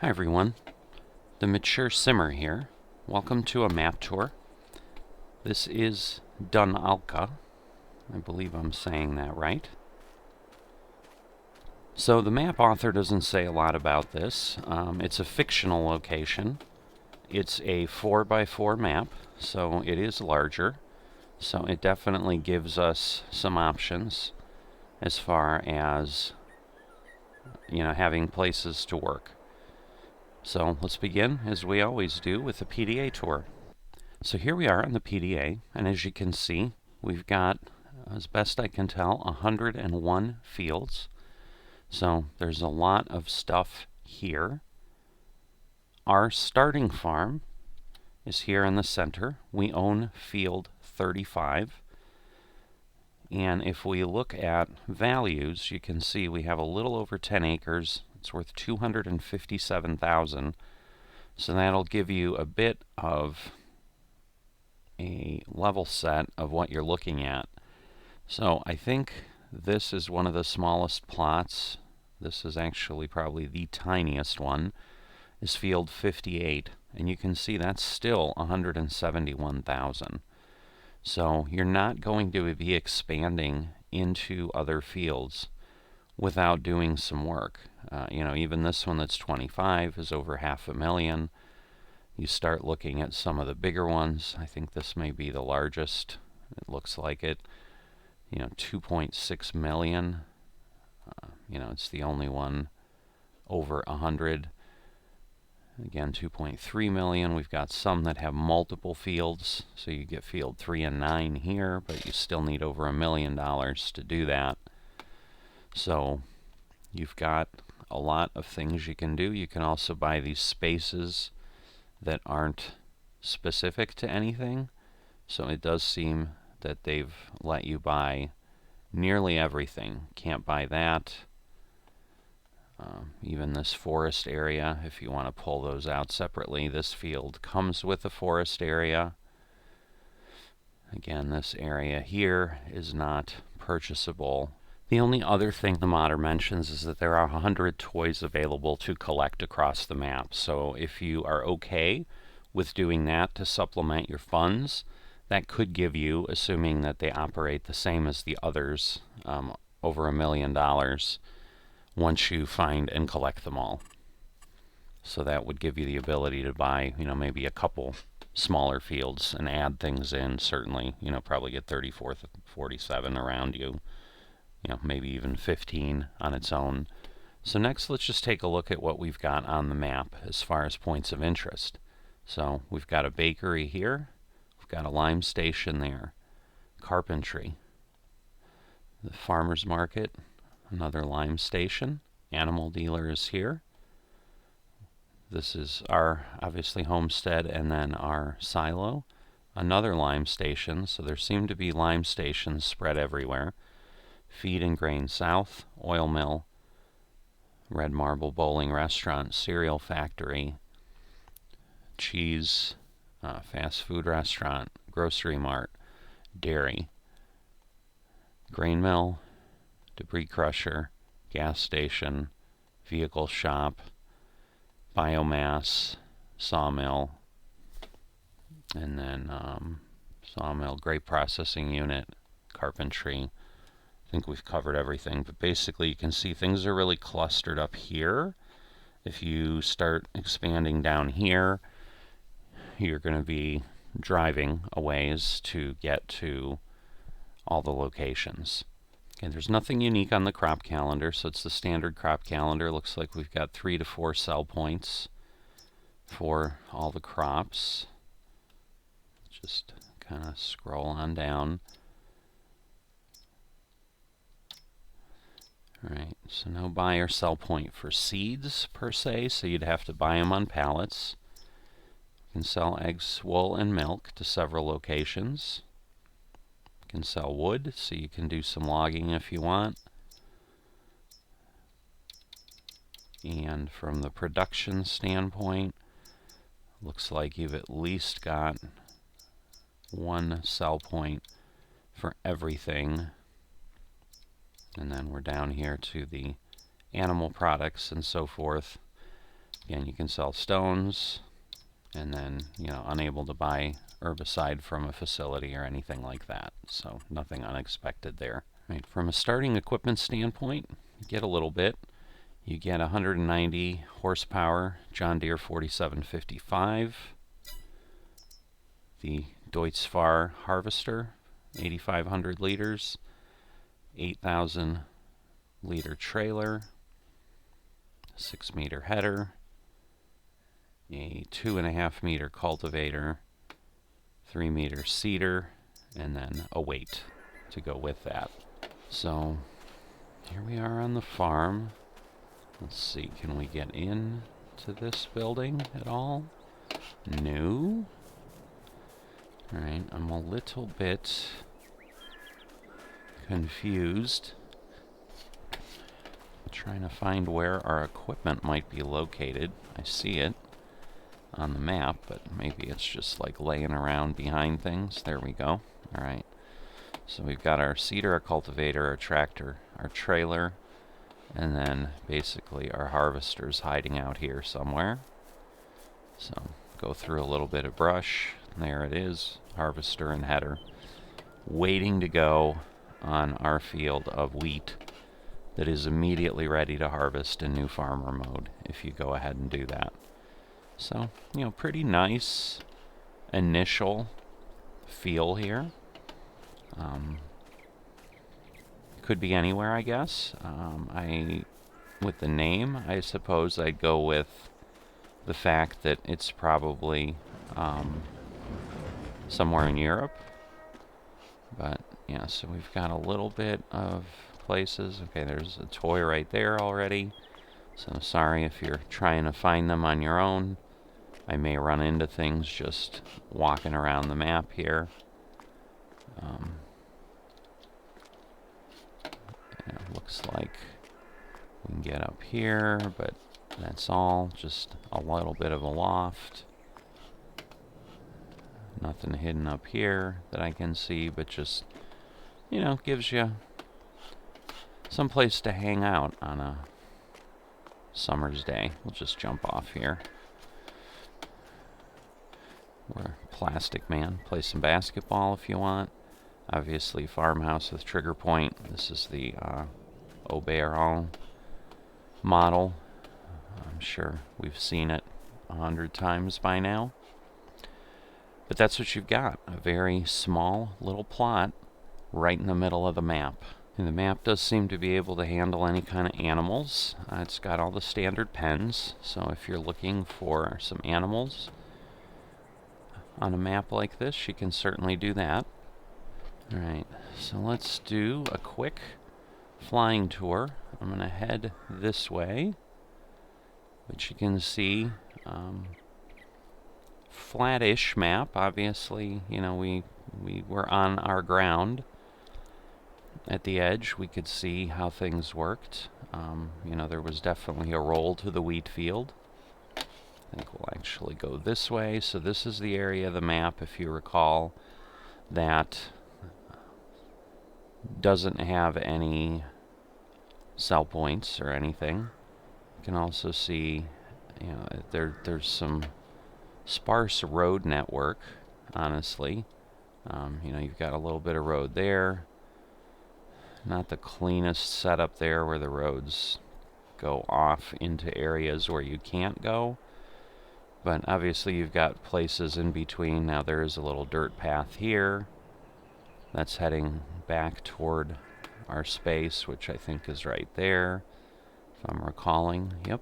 Hi everyone, the Mature Simmer here. Welcome to a map tour. This is Dunalka. I believe I'm saying that right. So the map author doesn't say a lot about this. It's a fictional location. It's a 4x4 map, so it is larger. So it definitely gives us some options as far as, having places to work. So let's begin, as we always do, with the PDA Tour. So here we are on the PDA, and as you can see, we've got, as best I can tell, 101 fields. So there's a lot of stuff here. Our starting farm is here in the center. We own field 35. And if we look at values, you can see we have a little over 10 acres. It's worth $257,000. So that'll give you a bit of a level set of what you're looking at. So I think this is one of the smallest plots. This is actually probably the tiniest one, is field 58. And you can see that's still 171,000. So you're not going to be expanding into other fields without doing some work. Even this one that's 25 is over $500,000. You start looking at some of the bigger ones. I think this may be the largest. It looks like it. 2.6 million. It's the only one over 100. Again, 2.3 million. We've got some that have multiple fields. So you get field 3 and 9 here, but you still need over $1 million to do that. So you've got a lot of things you can do. You can also buy these spaces that aren't specific to anything. So it does seem that they've let you buy nearly everything. Can't buy that. Even this forest area, if you want to pull those out separately, this field comes with a forest area. Again, this area here is not purchasable. The only other thing the modder mentions is that there are 100 toys available to collect across the map. So if you are okay with doing that to supplement your funds, that could give you, assuming that they operate the same as the others, over $1 million once you find and collect them all. So that would give you the ability to buy, maybe a couple smaller fields and add things in. Certainly, probably get 34, 47 around you. Maybe even 15 on its own. So next, let's just take a look at what we've got on the map as far as points of interest. So we've got a bakery here. We've got a lime station there. Carpentry. The farmer's market. Another lime station. Animal dealer is here. This is our, obviously, homestead and then our silo. Another lime station. So there seem to be lime stations spread everywhere. Feed and Grain South, oil mill, Red Marble Bowling Restaurant, cereal factory, cheese, fast food restaurant, grocery mart, dairy, grain mill, debris crusher, gas station, vehicle shop, biomass, sawmill, and then sawmill, grape processing unit, carpentry. I think we've covered everything, but basically you can see things are really clustered up here. If you start expanding down here, you're going to be driving a ways to get to all the locations. Okay, there's nothing unique on the crop calendar, so it's the standard crop calendar. Looks like we've got 3 to 4 sell points for all the crops. Just kind of scroll on down. Alright, so no buy or sell point for seeds per se, so you'd have to buy them on pallets. You can sell eggs, wool, and milk to several locations. You can sell wood, so you can do some logging if you want. And from the production standpoint, looks like you've at least got one sell point for everything. And then we're down here to the animal products and so forth. Again, you can sell stones, and then, unable to buy herbicide from a facility or anything like that. So nothing unexpected there. Right, from a starting equipment standpoint, you get a little bit. You get 190 horsepower John Deere 4755. The Deutz-Fahr harvester, 8,500 liters, 8,000 liter trailer, 6-meter header, a 2.5 meter cultivator, 3-meter seeder, and then a weight to go with that. So here we are on the farm. Let's see, can we get in to this building at all? No. Alright, I'm a little bit confused. I'm trying to find where our equipment might be located. I see it on the map, but maybe it's just like laying around behind things. There we go. Alright. So we've got our seeder, our cultivator, our tractor, our trailer, and then basically our harvester's hiding out here somewhere. So go through a little bit of brush. There it is, harvester and header, waiting to go on our field of wheat that is immediately ready to harvest in new farmer mode if you go ahead and do that. So, pretty nice initial feel here. Could be anywhere, I guess. With the name, I suppose I'd go with the fact that it's probably somewhere in Europe. But yeah, so we've got a little bit of places. Okay, there's a toy right there already. So sorry if you're trying to find them on your own. I may run into things just walking around the map here. It looks like we can get up here, but that's all. Just a little bit of a loft. Nothing hidden up here that I can see, but just, gives you some place to hang out on a summer's day. We'll just jump off here. We're Plastic Man. Play some basketball if you want. Obviously, farmhouse with trigger point. This is the Oberon model. I'm sure we've seen it 100 times by now. But that's what you've got. A very small little plot right in the middle of the map. And the map does seem to be able to handle any kind of animals. It's got all the standard pens. So if you're looking for some animals on a map like this, you can certainly do that. Alright, so let's do a quick flying tour. I'm going to head this way, which you can see flat-ish map. Obviously, we were on our ground at the edge. We could see how things worked. There was definitely a roll to the wheat field. I think we'll actually go this way. So this is the area of the map, if you recall, that doesn't have any cell points or anything. You can also see, there's some sparse road network, honestly. You've got a little bit of road there. Not the cleanest setup there where the roads go off into areas where you can't go. But obviously you've got places in between. Now there is a little dirt path here that's heading back toward our space, which I think is right there, if I'm recalling. Yep.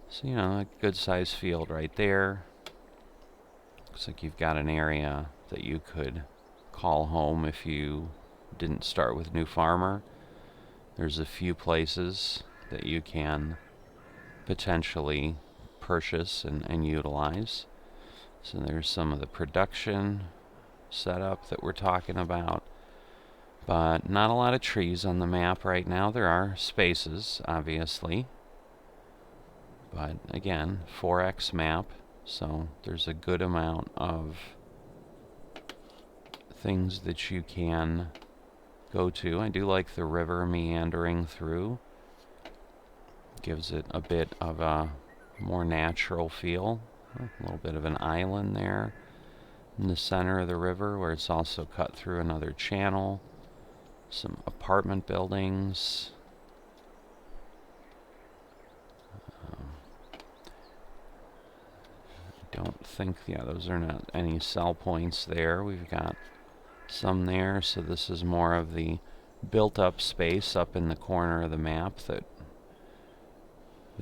So, a good sized field right there. Looks like you've got an area that you could call home if you didn't start with New Farmer. There's a few places that you can potentially purchase and utilize. So there's some of the production setup that we're talking about, but not a lot of trees on the map right now. There are spaces, obviously, but again, 4x map, so there's a good amount of things that you can go to. I do like the river meandering through. Gives it a bit of a more natural feel. A little bit of an island there in the center of the river where it's also cut through another channel. Some apartment buildings. I don't think, yeah, those are not any sell points there. We've got some there, so this is more of the built-up space up in the corner of the map that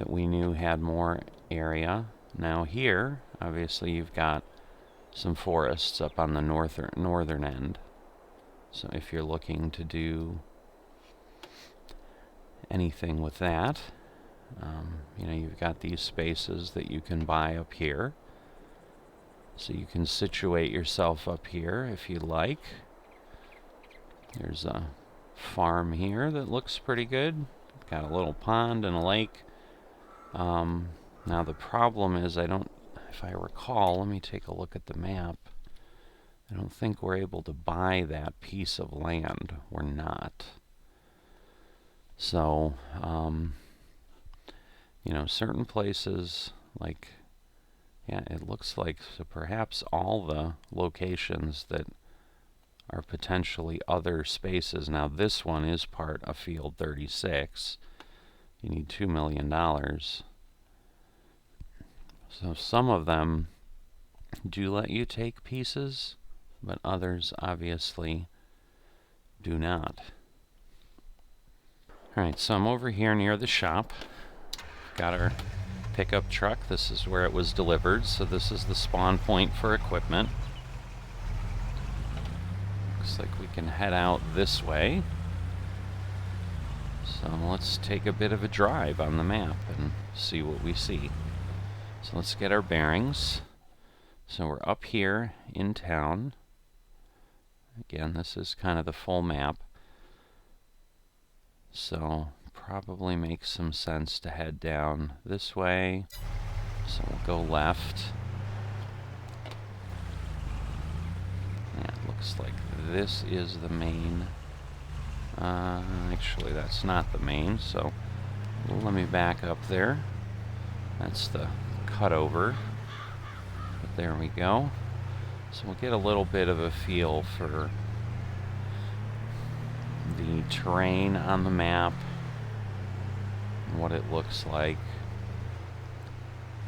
we knew had more area. Now here, obviously, you've got some forests up on the northern end. So if you're looking to do anything with that, you know, you've got these spaces that you can buy up here. So you can situate yourself up here if you like. There's a farm here that looks pretty good. Got a little pond and a lake. Now the problem is if I recall, let me take a look at the map. I don't think we're able to buy that piece of land. We're not. So, you know, certain places, like, yeah, it looks like, so perhaps all the locations that are potentially other spaces. Now this one is part of Field 36. You need $2 million. So some of them do let you take pieces, but others obviously do not. Alright, so I'm over here near the shop. Got our pickup truck. This is where it was delivered, so this is the spawn point for equipment. Looks like we can head out this way. So let's take a bit of a drive on the map and see what we see. So let's get our bearings. So we're up here in town. Again, this is kind of the full map. So probably makes some sense to head down this way. So we'll go left. Yeah, it looks like this is the main. Actually, that's not the main, so let me back up there. That's the cutover. But there we go. So we'll get a little bit of a feel for the terrain on the map and what it looks like.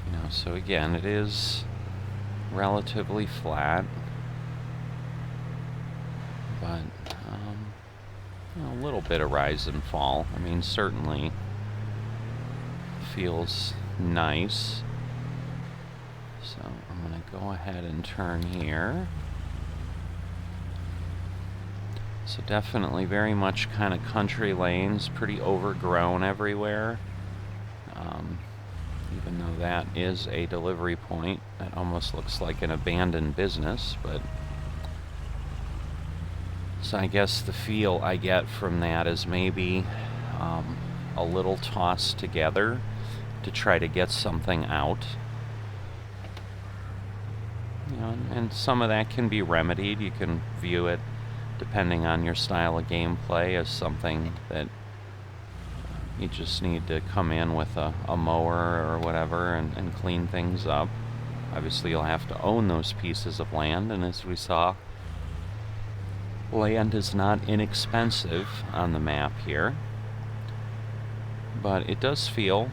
You know, so again, it is relatively flat, but you know, a little bit of rise and fall. I mean, certainly feels nice. So I'm going to go ahead and turn here. So definitely very much kind of country lanes, pretty overgrown everywhere. Even though that is a delivery point, that almost looks like an abandoned business, but so I guess the feel I get from that is maybe a little tossed together to try to get something out. You know, and some of that can be remedied. You can view it, depending on your style of gameplay, as something that you just need to come in with a mower or whatever and clean things up. Obviously, you'll have to own those pieces of land, and as we saw, land is not inexpensive on the map here, but it does feel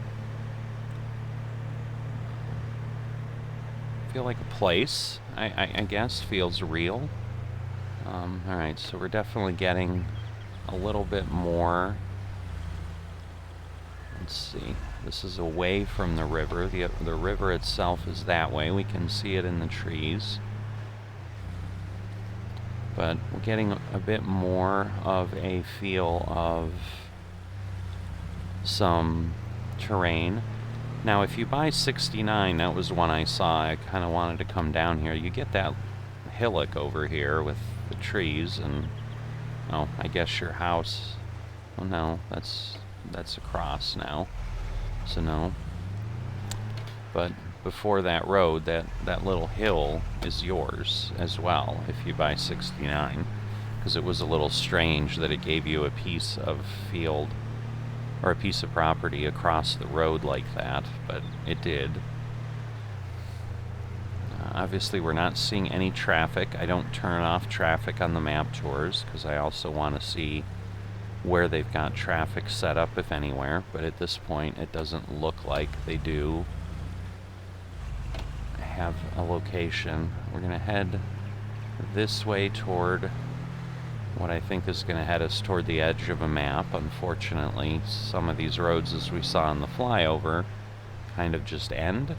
like a place. I guess feels real. Alright, so we're definitely getting a little bit more. Let's see. This is away from the river. The river itself is that way. We can see it in the trees. But we're getting a bit more of a feel of some terrain. Now, if you buy 69, that was one I saw. I kind of wanted to come down here. You get that hillock over here with the trees, and oh, I guess your house. Oh no, that's across now. So no. But before that road, that little hill is yours as well if you buy 69, because it was a little strange that it gave you a piece of field or a piece of property across the road like that, but it did. Obviously, we're not seeing any traffic. I don't turn off traffic on the map tours because I also want to see where they've got traffic set up, if anywhere, but at this point it doesn't look like they do have a location. We're going to head this way toward what I think is going to head us toward the edge of a map. Unfortunately, some of these roads, as we saw in the flyover, kind of just end,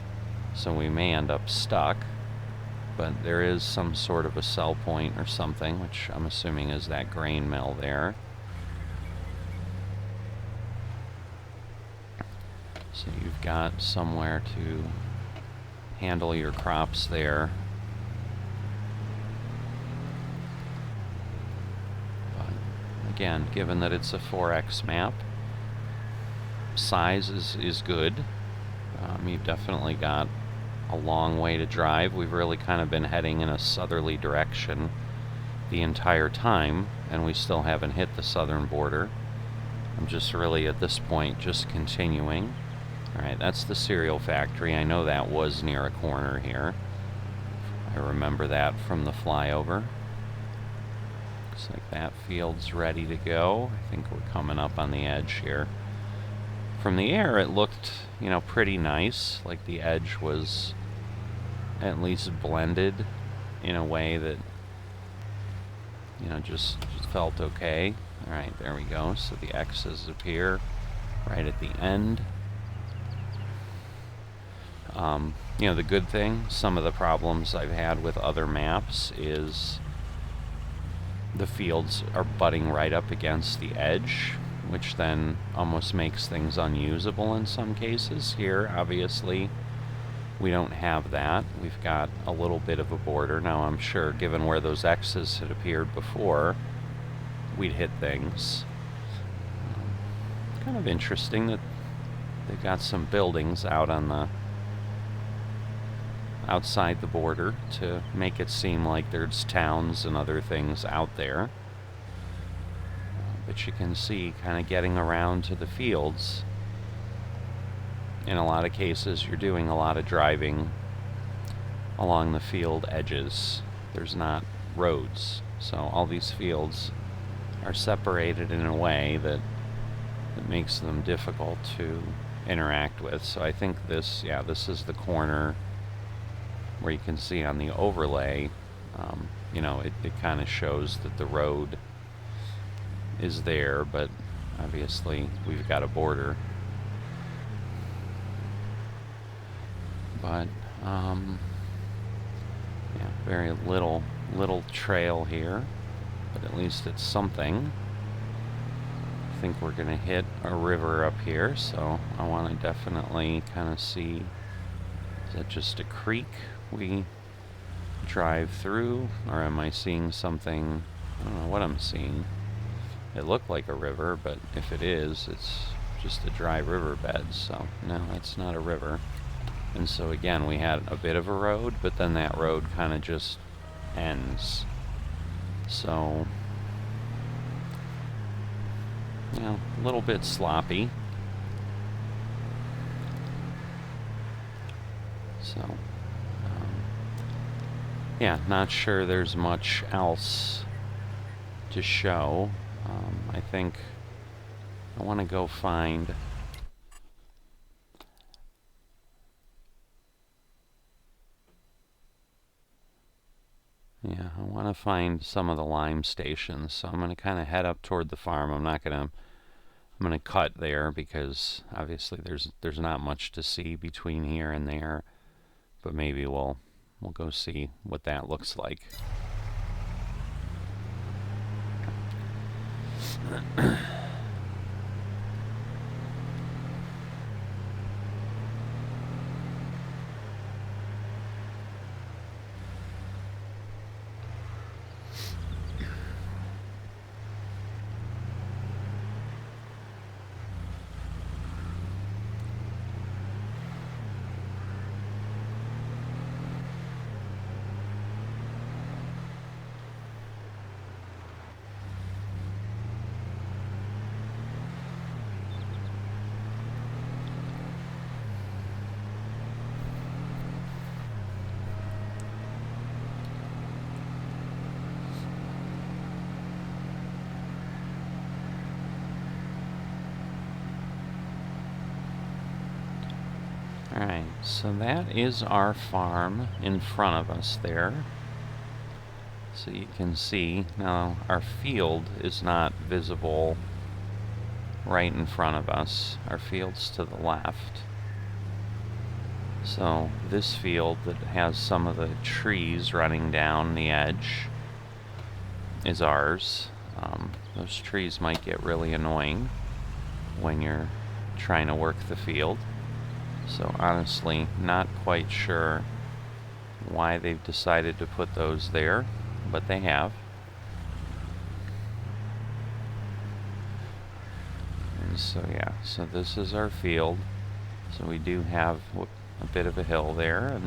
so we may end up stuck, but there is some sort of a sell point or something, which I'm assuming is that grain mill there. So you've got somewhere to handle your crops there. But again, given that it's a 4X map, size is good. You've definitely got a long way to drive. We've really kind of been heading in a southerly direction the entire time, and we still haven't hit the southern border. I'm just really at this point just continuing. Alright, that's the cereal factory. I know that was near a corner here. I remember that from the flyover. Looks like that field's ready to go. I think we're coming up on the edge here. From the air, it looked, you know, pretty nice. Like the edge was at least blended in a way that, you know, just felt okay. Alright, there we go. So the X's appear right at the end. You know, the good thing, some of the problems I've had with other maps is the fields are butting right up against the edge, which then almost makes things unusable in some cases. Here, obviously, we don't have that. We've got a little bit of a border. Now, I'm sure, given where those X's had appeared before, we'd hit things. Kind of interesting that they've got some buildings out on the outside the border to make it seem like there's towns and other things out there. But you can see, kind of getting around to the fields, in a lot of cases you're doing a lot of driving along the field edges. There's not roads, so all these fields are separated in a way that makes them difficult to interact with. So I think this, yeah, this is the corner where you can see on the overlay, you know, it kind of shows that the road is there, but obviously we've got a border. But, yeah, very little trail here, but at least it's something. I think we're gonna hit a river up here, so I want to definitely kind of see, is that just a creek we drive through, or am I seeing something? I don't know what I'm seeing. It looked like a river, but if it is, it's just a dry riverbed, so no, it's not a river. And so again, we had a bit of a road, but then that road kind of just ends. So, you know, a little bit sloppy. So, yeah, not sure there's much else to show. I think I want to go find... Yeah, I want to find some of the lime stations, so I'm going to kind of head up toward the farm. I'm going to cut there because obviously there's not much to see between here and there, but maybe we'll go see what that looks like. Alright, so that is our farm in front of us there. So you can see now our field is not visible right in front of us. Our field's to the left. So this field that has some of the trees running down the edge is ours. Those trees might get really annoying when you're trying to work the field. So honestly, not quite sure why they've decided to put those there, but they have. And so yeah, so this is our field. So we do have a bit of a hill there,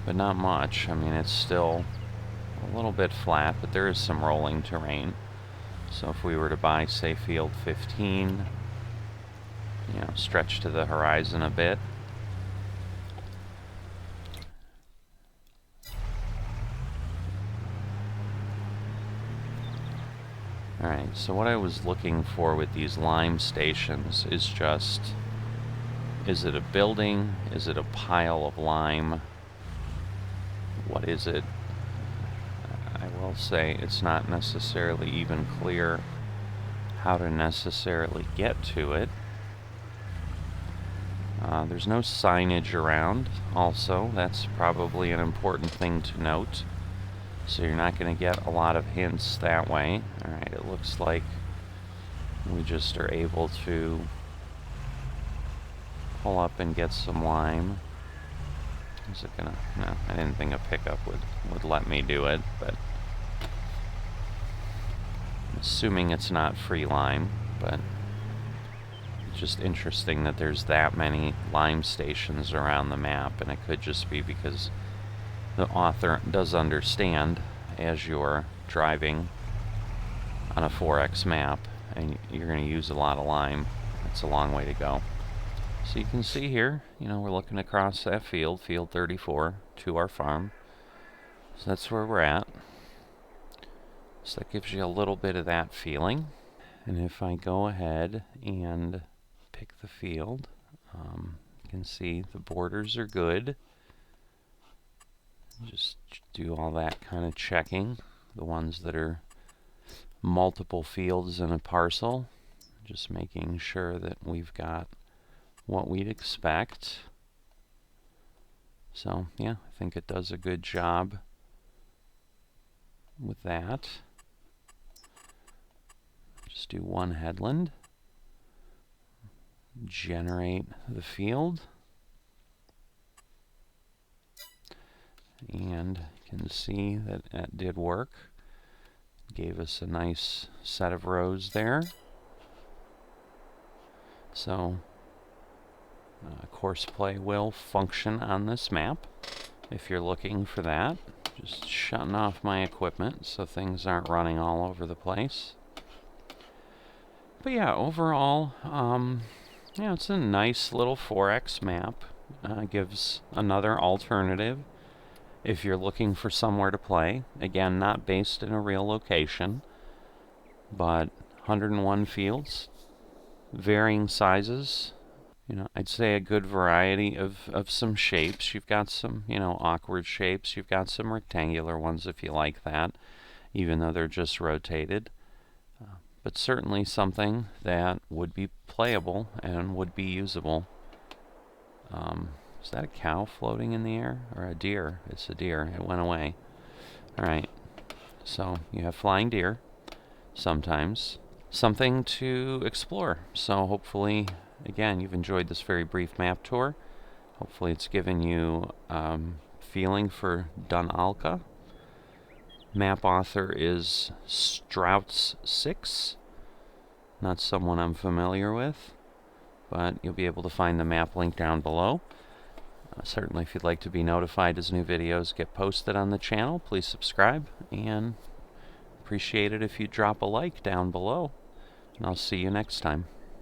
but not much. I mean, it's still a little bit flat, but there is some rolling terrain. So if we were to buy, say, field 15, you know, stretch to the horizon a bit. Alright, so what I was looking for with these lime stations is just, is it a building? Is it a pile of lime? What is it? I will say it's not necessarily even clear how to necessarily get to it. There's no signage around, also. That's probably an important thing to note. So you're not going to get a lot of hints that way. Alright, it looks like we just are able to pull up and get some lime. Is it gonna... No, I didn't think a pickup would let me do it, but... I'm assuming it's not free lime, but... It's just interesting that there's that many lime stations around the map, and it could just be because the author does understand as you're driving on a 4X map and you're going to use a lot of lime. It's a long way to go. So you can see here, you know, we're looking across that field, field 34, to our farm. So that's where we're at. So that gives you a little bit of that feeling. And if I go ahead and pick the field, you can see the borders are good. Just do all that kind of checking. The ones that are multiple fields in a parcel. Just making sure that we've got what we'd expect. So, yeah, I think it does a good job with that. Just do one headland. Generate the field. And you can see that that did work. Gave us a nice set of rows there. So Courseplay will function on this map if you're looking for that. Just shutting off my equipment so things aren't running all over the place. But yeah, overall, yeah, it's a nice little 4X map. Gives another alternative if you're looking for somewhere to play. Again, not based in a real location, but 101 fields, varying sizes. You know, I'd say a good variety of some shapes. You've got some, you know, awkward shapes. You've got some rectangular ones if you like that, even though they're just rotated. But certainly something that would be playable and would be usable. Is that a cow floating in the air? Or a deer? It's a deer. It went away. Alright. So you have flying deer sometimes. Something to explore. So hopefully, again, you've enjoyed this very brief map tour. Hopefully it's given you feeling for Dunalka. Map author is Strauts6. Not someone I'm familiar with, but you'll be able to find the map link down below. Certainly, if you'd like to be notified as new videos get posted on the channel, please subscribe, and appreciate it if you drop a like down below. And I'll see you next time.